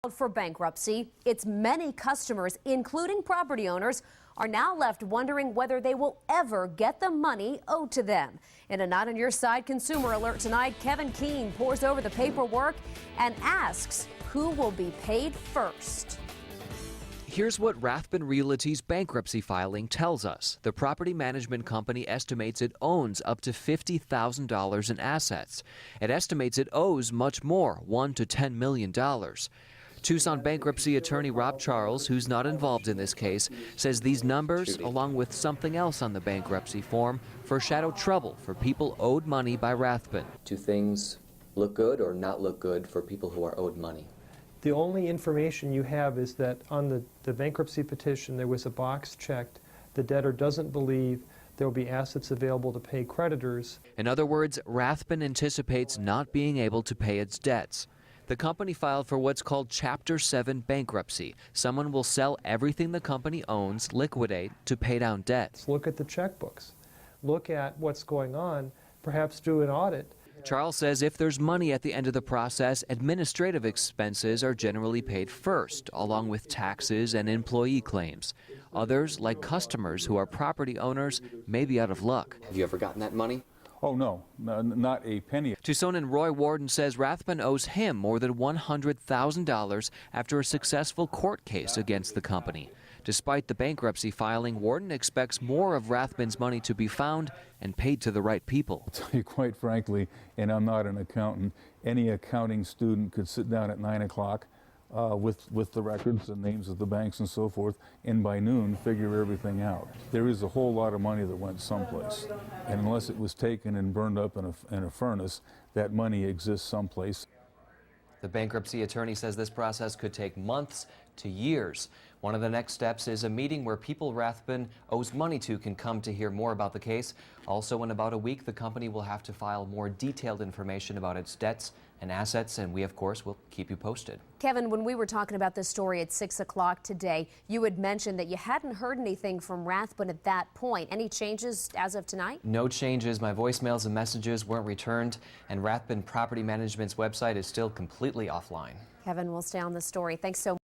For bankruptcy, its many customers, including property owners, are now left wondering whether they will ever get the money owed to them. In a Not on Your Side consumer alert tonight, Kevin Keene pours over the paperwork and asks who will be paid first. Here's what Rathbun Realty's bankruptcy filing tells us. The property management company estimates it owns up to $50,000 in assets. It estimates it owes much more, $1 to $10 million. Tucson bankruptcy attorney Rob Charles, who's not involved in this case, says these numbers, along with something else on the bankruptcy form, foreshadow trouble for people owed money by Rathbun. Do things look good or not look good for people who are owed money? The only information you have is that on the bankruptcy petition there was a box checked. The debtor doesn't believe there will be assets available to pay creditors. In other words, Rathbun anticipates not being able to pay its debts. The company filed for what's called Chapter 7 bankruptcy. Someone will sell everything the company owns, liquidate, to pay down debts. Look at the checkbooks. Look at what's going on. Perhaps do an audit. Charles says if there's money at the end of the process, administrative expenses are generally paid first, along with taxes and employee claims. Others, like customers who are property owners, may be out of luck. Have you ever gotten that money? Oh, no, not a penny. Tucsonan Roy Warden says Rathbun owes him more than $100,000 after a successful court case against the company. Despite the bankruptcy filing, Warden expects more of Rathbun's money to be found and paid to the right people. I'll tell you quite frankly, and I'm not an accountant, any accounting student could sit down at 9 o'clock with the records and names of the banks and so forth, and by noon figure everything out. There is a whole lot of money that went someplace, and unless it was taken and burned up in a furnace, that money exists someplace. The bankruptcy attorney says this process could take months to years. One of the next steps is a meeting where people Rathbun owes money to can come to hear more about the case. Also, in about a week, the company will have to file more detailed information about its debts and assets, and we, of course, will keep you posted. Kevin, when we were talking about this story at 6 o'clock today, you had mentioned that you hadn't heard anything from Rathbun at that point. Any changes as of tonight? No changes. My voicemails and messages weren't returned, and Rathbun Property Management's website is still completely offline. Kevin, we'll stay on the story. Thanks so much.